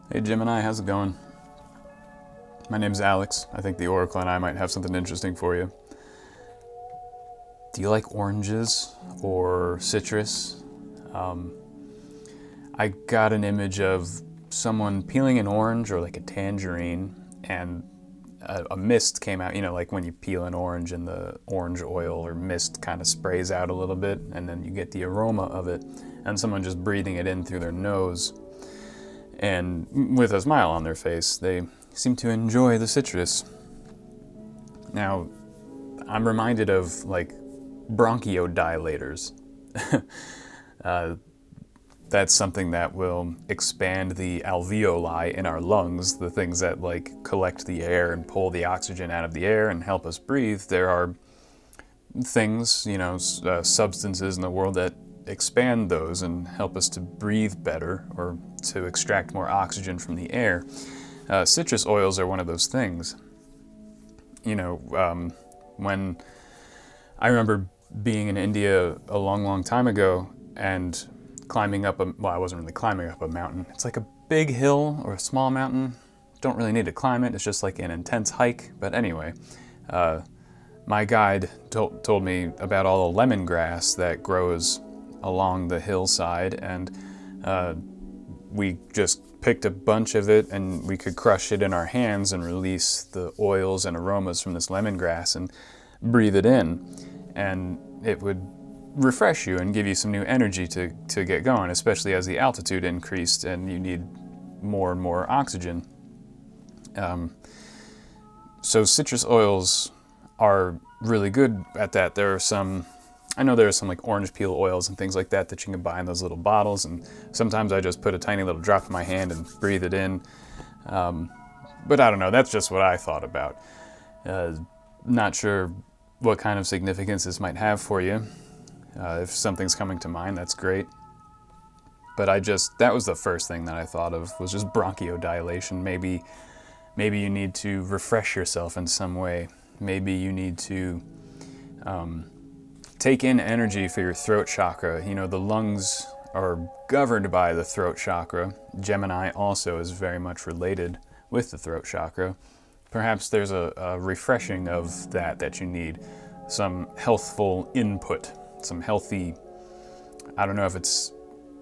Hey Gemini, how's it going? My name's Alex. I think the Oracle and I might have something interesting for you. Do you like oranges or citrus? I got an image of someone peeling an orange or like a tangerine, and a mist came out, like when you peel an orange and the orange oil or mist kind of sprays out a little bit, and then you get the aroma of it, and someone just breathing it in through their nose. And with a smile on their face, they seem to enjoy the citrus. Now, I'm reminded of like bronchodilators. That's something that will expand the alveoli in our lungs, the things that like collect the air and pull the oxygen out of the air and help us breathe. There are things, substances in the world that expand those and help us to breathe better or to extract more oxygen from the air. Citrus oils are one of those things. When I remember being in India a long, long time ago and climbing up I wasn't really climbing up a mountain. It's like a big hill or a small mountain. Don't really need to climb it. It's just like an intense hike. But anyway, my guide told me about all the lemongrass that grows along the hillside, and we just picked a bunch of it, and we could crush it in our hands and release the oils and aromas from this lemongrass and breathe it in, and it would refresh you and give you some new energy to get going, especially as the altitude increased and you need more and more oxygen. So citrus oils are really good at that. I know there are some like orange peel oils and things like that you can buy in those little bottles, and sometimes I just put a tiny little drop in my hand and breathe it in. But I don't know, that's just what I thought about. Not sure what kind of significance this might have for you. If something's coming to mind, that's great. But that was the first thing that I thought of, was just bronchodilation. Maybe you need to refresh yourself in some way. Maybe you need to take in energy for your throat chakra. The lungs are governed by the throat chakra. Gemini also is very much related with the throat chakra. Perhaps there's a refreshing of that you need. Some healthful input, some healthy, I don't know if it's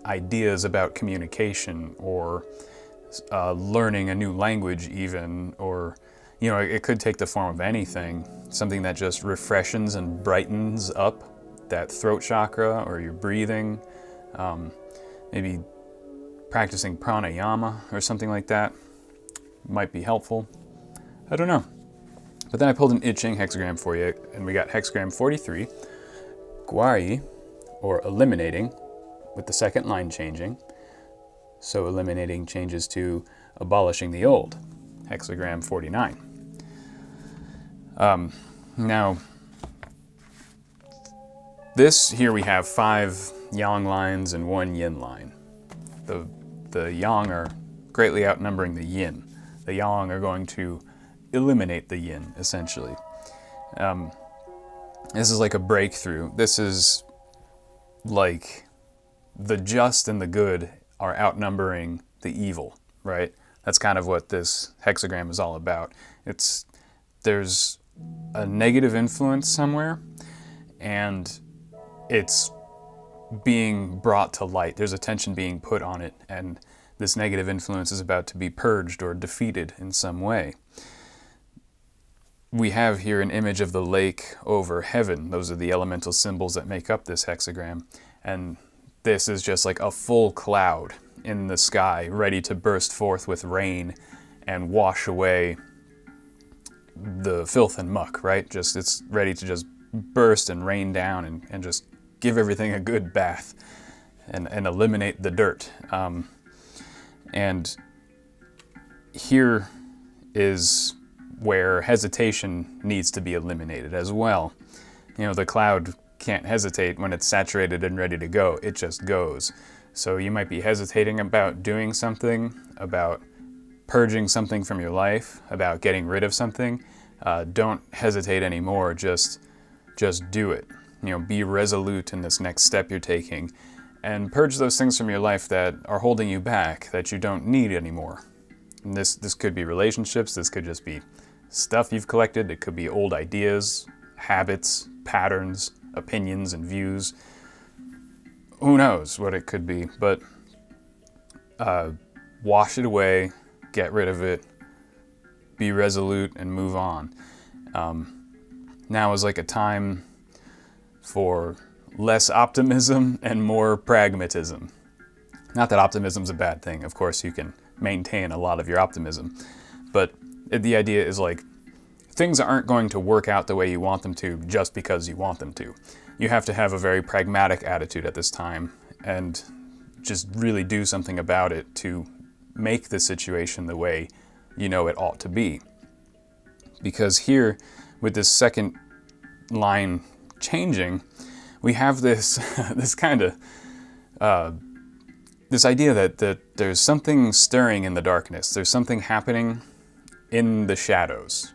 ideas about communication or learning a new language even, or it could take the form of anything, something that just refreshes and brightens up that throat chakra or your breathing. Maybe practicing pranayama or something like that might be helpful. I don't know. But then I pulled an I Ching hexagram for you, and we got hexagram 43, Gwari, or eliminating, with the second line changing. So eliminating changes to abolishing the old, hexagram 49. Now, this here we have 5 yang lines and 1 yin line. The yang are greatly outnumbering the yin. The yang are going to eliminate the yin, essentially. This is like a breakthrough. This is like the just and the good are outnumbering the evil, right? That's kind of what this hexagram is all about. There's a negative influence somewhere, and it's being brought to light. There's attention being put on it, and this negative influence is about to be purged or defeated in some way. We have here an image of the lake over heaven. Those are the elemental symbols that make up this hexagram. And this is just like a full cloud in the sky, ready to burst forth with rain and wash away the filth and muck, right? It's ready to just burst and rain down and just give everything a good bath and eliminate the dirt. And here is where hesitation needs to be eliminated as well. The cloud can't hesitate when it's saturated and ready to go. It just goes. So you might be hesitating about doing something, about purging something from your life, about getting rid of something. Don't hesitate anymore. Just do it. Be resolute in this next step you're taking, and purge those things from your life that are holding you back, that you don't need anymore. And this could be relationships, this could just be stuff you've collected, it could be old ideas, habits, patterns, opinions, and views. Who knows what it could be, but wash it away, get rid of it, be resolute, and move on. Now is like a time for less optimism and more pragmatism. Not that optimism's a bad thing. Of course, you can maintain a lot of your optimism. But the idea is like, things aren't going to work out the way you want them to just because you want them to. You have to have a very pragmatic attitude at this time and just really do something about it to make the situation the way you know it ought to be. Because here, with this second line changing, we have this this kind of this idea that there's something stirring in the darkness. There's something happening in the shadows.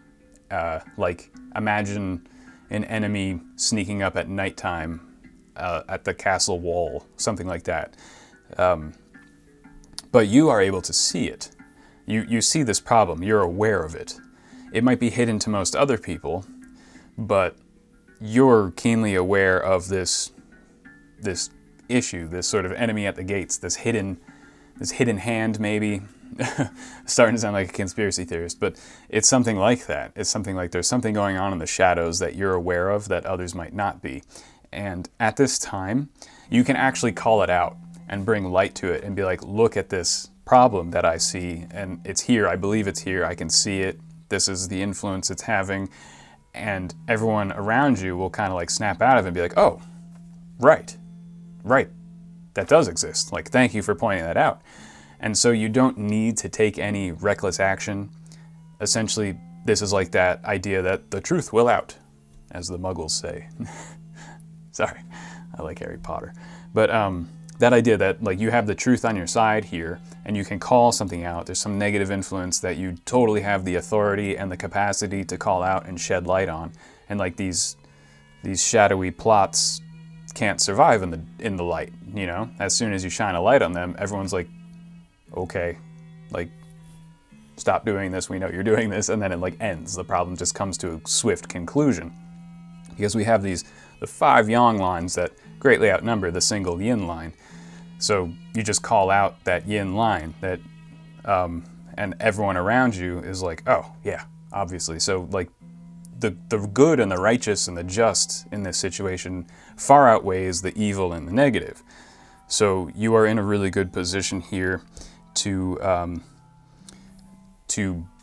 Like, imagine an enemy sneaking up at nighttime at the castle wall, something like that. But you are able to see it. You see this problem. You're aware of it. It might be hidden to most other people, but you're keenly aware of this issue, this sort of enemy at the gates, this hidden hand, maybe. Starting to sound like a conspiracy theorist, but it's something like that. It's something like there's something going on in the shadows that you're aware of that others might not be. And at this time, you can actually call it out and bring light to it and be like, look at this problem that I see, and it's here. I believe it's here. I can see it. This is the influence it's having. And everyone around you will kind of like snap out of it and be like, oh, right, that does exist. Like, thank you for pointing that out. And so you don't need to take any reckless action. Essentially, this is like that idea that the truth will out, as the Muggles say. Sorry, I like Harry Potter. But that idea that like you have the truth on your side here, and you can call something out. There's some negative influence that you totally have the authority and the capacity to call out and shed light on. And like these shadowy plots can't survive in the light, you know? As soon as you shine a light on them, everyone's like, okay, like, stop doing this, we know you're doing this, and then it like ends. The problem just comes to a swift conclusion. Because we have the 5 yang lines that greatly outnumber the single yin line. So you just call out that yin line, that, and everyone around you is like, oh, yeah, obviously. So like, the good and the righteous and the just in this situation far outweighs the evil and the negative. So you are in a really good position here to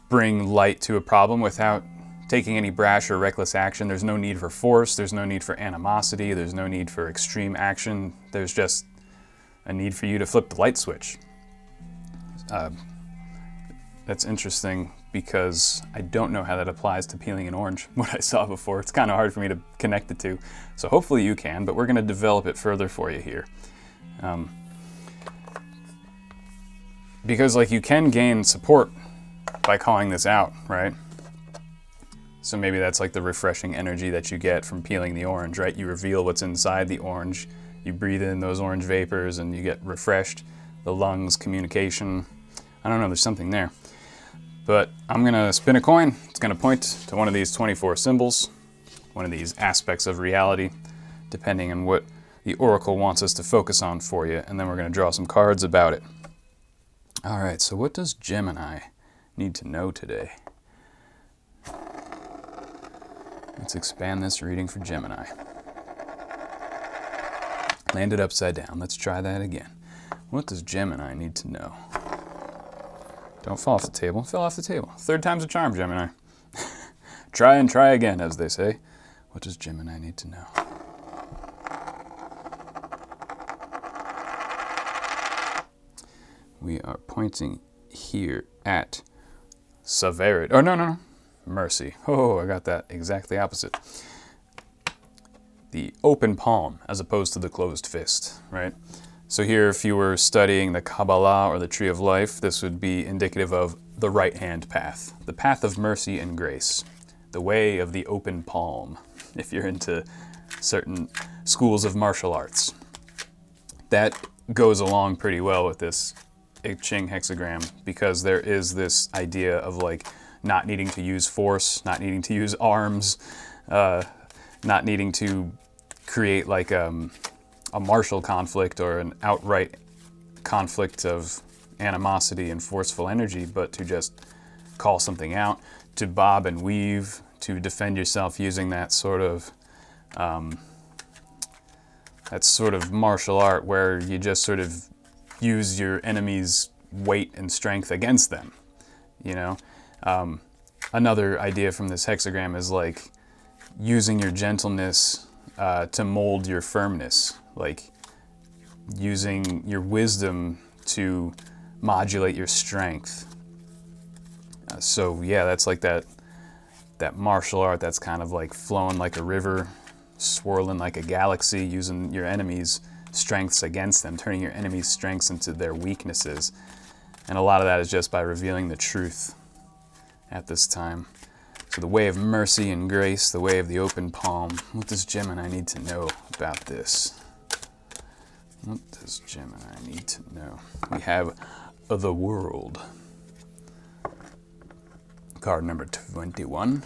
bring light to a problem without taking any brash or reckless action. There's no need for force, there's no need for animosity, there's no need for extreme action. There's just a need for you to flip the light switch. That's interesting because I don't know how that applies to peeling an orange, what I saw before. It's kind of hard for me to connect the two. So hopefully you can, but we're going to develop it further for you here. Because like you can gain support by calling this out, right? So maybe that's like the refreshing energy that you get from peeling the orange, right? You reveal what's inside the orange, you breathe in those orange vapors and you get refreshed. The lungs, communication, I don't know, there's something there. But I'm gonna spin a coin. It's gonna point to one of these 24 symbols, one of these aspects of reality, depending on what the oracle wants us to focus on for you, and then we're gonna draw some cards about it. All right, so what does Gemini need to know today? Let's expand this reading for Gemini. Landed upside down. Let's try that again. What does Gemini need to know? Don't fall off the table. Fell off the table. 3rd time's a charm, Gemini. Try and try again, as they say. What does Gemini need to know? We are pointing here at severity. Oh, no. Mercy. Oh, I got that exactly opposite. The open palm as opposed to the closed fist, right? So here, if you were studying the Kabbalah or the Tree of Life, this would be indicative of the right-hand path, the path of mercy and grace, the way of the open palm, if you're into certain schools of martial arts. That goes along pretty well with this I Ching hexagram, because there is this idea of like not needing to use force, not needing to use arms, not needing to create like a martial conflict or an outright conflict of animosity and forceful energy, but to just call something out, to bob and weave, to defend yourself using that sort of martial art where you just sort of use your enemy's weight and strength against them, you know? Another idea from this hexagram is like using your gentleness to mold your firmness, like using your wisdom to modulate your strength. So yeah, that's like that martial art that's kind of like flowing like a river, swirling like a galaxy, using your enemy's strengths against them, turning your enemy's strengths into their weaknesses. And a lot of that is just by revealing the truth at this time. So the way of mercy and grace, the way of the open palm. What does Gemini need to know about this? What does Gemini need to know? We have the world. Card number 21.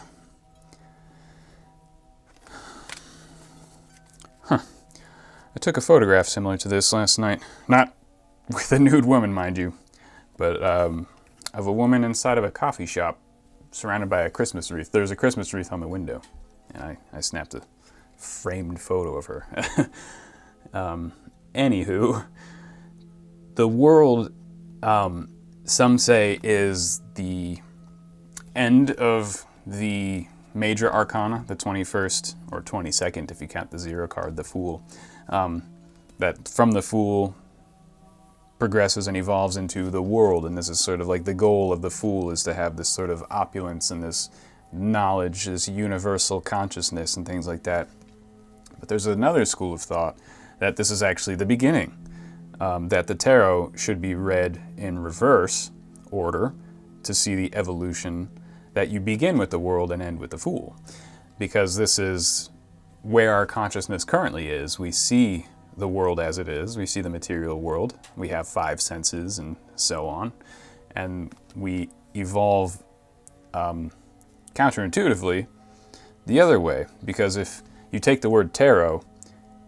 I took a photograph similar to this last night. Not with a nude woman, mind you, but of a woman inside of a coffee shop surrounded by a Christmas wreath. There's a Christmas wreath on the window, and I snapped a framed photo of her. Anywho, the world, some say, is the end of the major arcana, the 21st or 22nd if you count the zero card, the Fool. That from the Fool progresses and evolves into the world, and this is sort of like the goal of the Fool, is to have this sort of opulence and this knowledge, this universal consciousness and things like that. But there's another school of thought that this is actually the beginning, that the tarot should be read in reverse order to see the evolution, that you begin with the world and end with the Fool, because this is where our consciousness currently is. We see the world as it is. We see the material world. We have 5 senses and so on. And we evolve counterintuitively the other way, because if you take the word tarot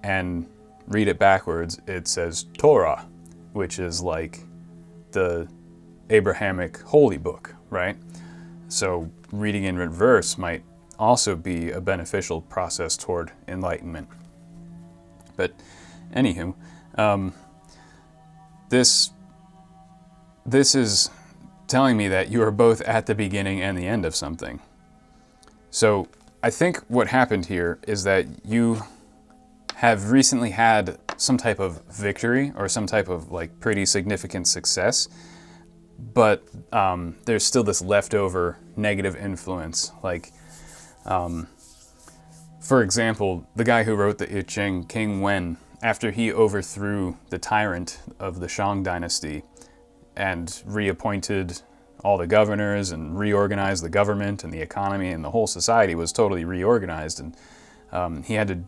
and read it backwards, it says Torah, which is like the Abrahamic holy book, right? So reading in reverse might also be a beneficial process toward enlightenment. But anywho, this is telling me that you are both at the beginning and the end of something. So I think what happened here is that you have recently had some type of victory or some type of like pretty significant success, but there's still this leftover negative influence. Like, for example, the guy who wrote the I Ching, King Wen, after he overthrew the tyrant of the Shang dynasty and reappointed all the governors and reorganized the government and the economy, and the whole society was totally reorganized, and he had to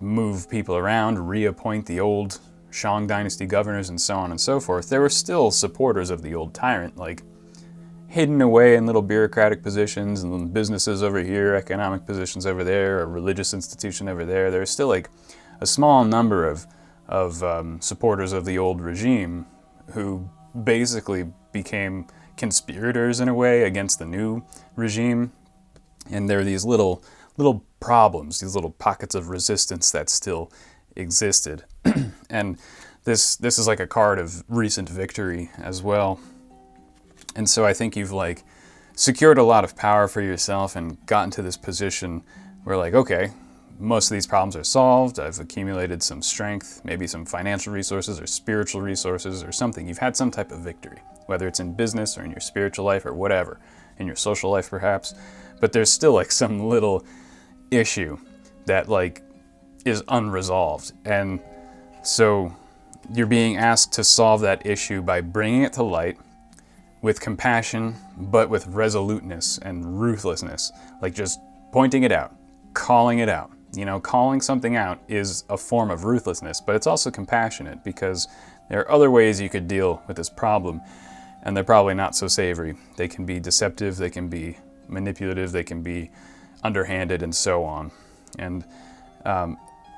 move people around, reappoint the old Shang dynasty governors and so on and so forth. There were still supporters of the old tyrant, like hidden away in little bureaucratic positions and businesses over here, economic positions over there, a religious institution over there. There's still like a small number of supporters of the old regime who basically became conspirators in a way against the new regime. And there are these little problems, these little pockets of resistance that still existed. And this is like a card of recent victory as well. And so I think you've like secured a lot of power for yourself and gotten to this position where like, okay, most of these problems are solved. I've accumulated some strength, maybe some financial resources or spiritual resources or something. You've had some type of victory, whether it's in business or in your spiritual life or whatever, in your social life perhaps. But there's still like some little issue that like is unresolved. And so you're being asked to solve that issue by bringing it to light with compassion, but with resoluteness and ruthlessness, like just pointing it out, calling it out. You know, calling something out is a form of ruthlessness, but it's also compassionate, because There are other ways you could deal with this problem, and they're probably not so savory. They can be deceptive, they can be manipulative, they can be underhanded, and so on. And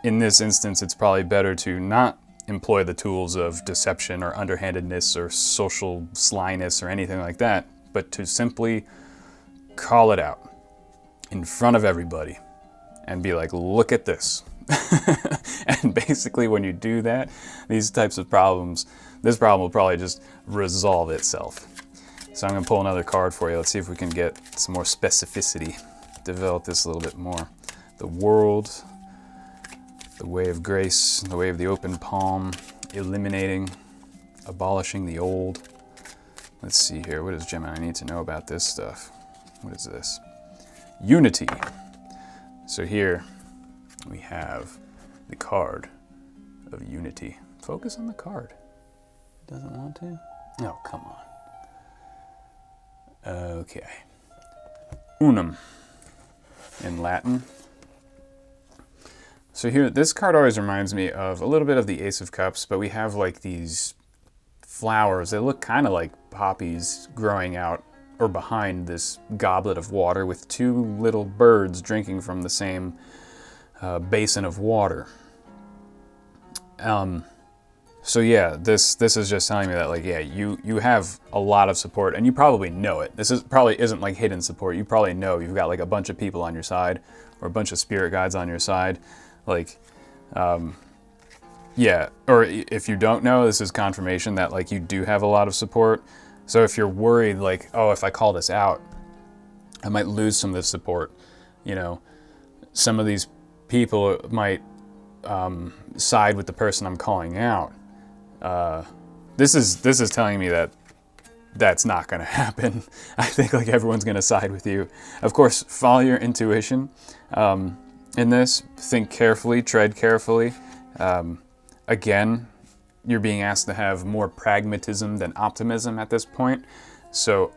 in this instance, it's probably better to not employ the tools of deception or underhandedness or social slyness or anything like that, but to simply call it out in front of everybody and be like, look at this. And basically when you do that, these types of problems, this problem will probably just resolve itself. So I'm going to pull another card for you. Let's see if we can get some more specificity, develop this a little bit more. The World, the Way of Grace, the Way of the Open Palm, eliminating, abolishing the old. Let's see here, what does Gemini need to know about this stuff? What is this? Unity. So here we have the card of unity. Focus on the card. Doesn't want to? No, come on. Okay. Unum in Latin. So here, this card always reminds me of a little bit of the Ace of Cups, but we have like these flowers. They look kind of like poppies growing out or behind this goblet of water with two little birds drinking from the same basin of water. So yeah, this is just telling me that, like, yeah, you have a lot of support, and you probably know it. This probably isn't like hidden support. You probably know you've got like a bunch of people on your side, or a bunch of spirit guides on your side. Like, yeah, or if you don't know, this is confirmation that like you do have a lot of support. So if you're worried, like, oh, if I call this out, I might lose some of this support, you know, some of these people might side with the person I'm calling out. This is telling me that that's not going to happen. I think like everyone's going to side with you. Of course, follow your intuition in this. Think carefully, tread carefully. Again, you're being asked to have more pragmatism than optimism at this point. So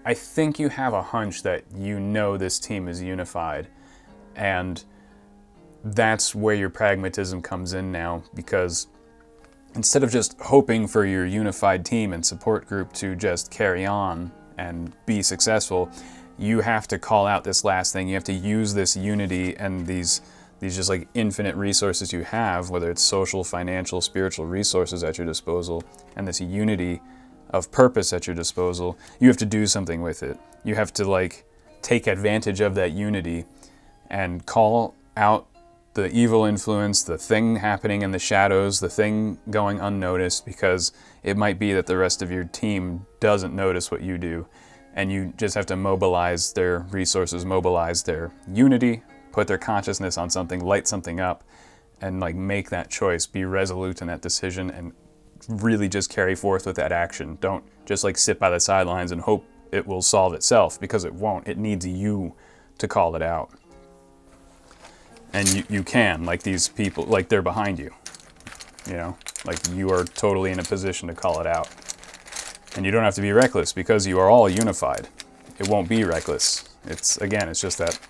I think you have a hunch that you know this team is unified, and that's where your pragmatism comes in now, because instead of just hoping for your unified team and support group to just carry on and be successful, you have to call out this last thing. You have to use this unity and these just like infinite resources you have, whether it's social, financial, spiritual resources at your disposal, and this unity of purpose at your disposal. You have to do something with it. You have to like take advantage of that unity and call out the evil influence, the thing happening in the shadows, the thing going unnoticed, because it might be that the rest of your team doesn't notice what you do, and you just have to mobilize their resources, mobilize their unity, put their consciousness on something, light something up, and like make that choice, be resolute in that decision, and really just carry forth with that action. Don't just like sit by the sidelines and hope it will solve itself, because it won't. It needs you to call it out. And you can, like these people, like they're behind you, you know, like you are totally in a position to call it out. And you don't have to be reckless, because you are all unified. It won't be reckless. It's just that,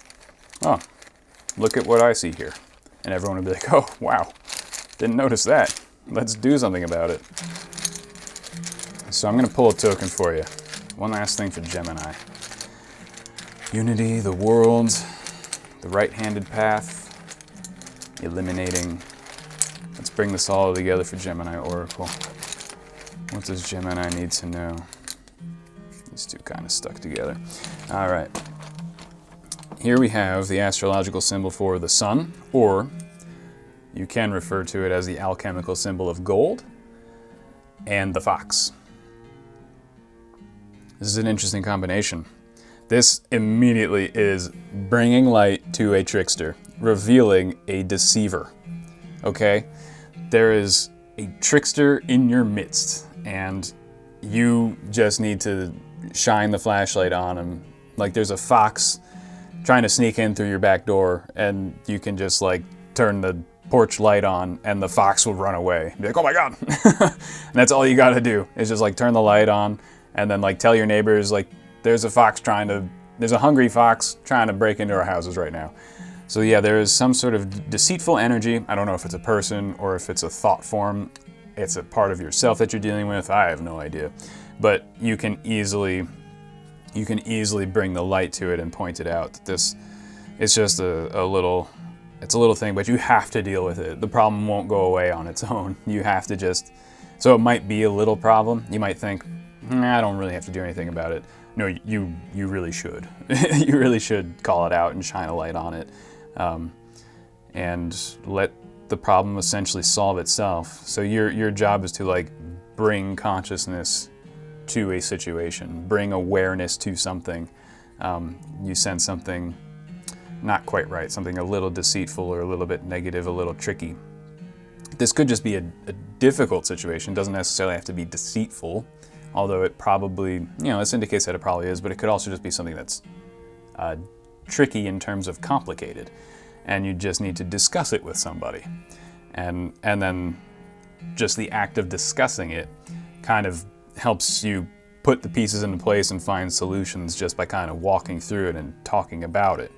oh, look at what I see here. And everyone will be like, oh, wow, didn't notice that. Let's do something about it. So I'm going to pull a token for you. One last thing for Gemini. Unity, the world, the right-handed path, eliminating. Let's bring this all together for Gemini Oracle. What does Gemini need to know? These two kind of stuck together. All right. Here we have the astrological symbol for the sun, or you can refer to it as the alchemical symbol of gold, and the fox. This is an interesting combination. This immediately is bringing light to a trickster, revealing a deceiver, okay? There is a trickster in your midst, and you just need to shine the flashlight on him. Like there's a fox trying to sneak in through your back door, and you can just like turn the porch light on, and the fox will run away. Be like, oh my God. And that's all you gotta do, is just like turn the light on, and then like tell your neighbors, like, there's a hungry fox trying to break into our houses right now. So yeah, there is some sort of deceitful energy. I don't know if it's a person or if it's a thought form. it's a part of yourself that you're dealing with. I have no idea. But you can easily bring the light to it and point it out that this is just a little thing, but you have to deal with it. The problem won't go away on its own. You have to just, so it might be a little problem. You might think, I don't really have to do anything about it. No, you really should. You really should call it out and shine a light on it, and let the problem essentially solve itself. So your job is to like bring consciousness to a situation, bring awareness to something. You sense something not quite right, something a little deceitful or a little bit negative, a little tricky. This could just be a difficult situation. It doesn't necessarily have to be deceitful, although it probably, this indicates that it probably is, but it could also just be something that's tricky in terms of complicated, and you just need to discuss it with somebody. And then just the act of discussing it kind of helps you put the pieces into place and find solutions just by kind of walking through it and talking about it.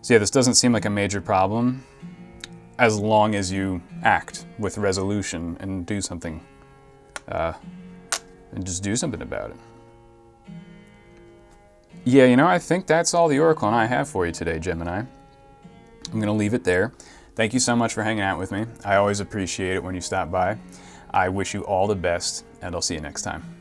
So yeah, this doesn't seem like a major problem as long as you act with resolution and do something, and just do something about it. Yeah, I think that's all the Oracle and I have for you today, Gemini. I'm going to leave it there. Thank you so much for hanging out with me. I always appreciate it when you stop by. I wish you all the best, and I'll see you next time.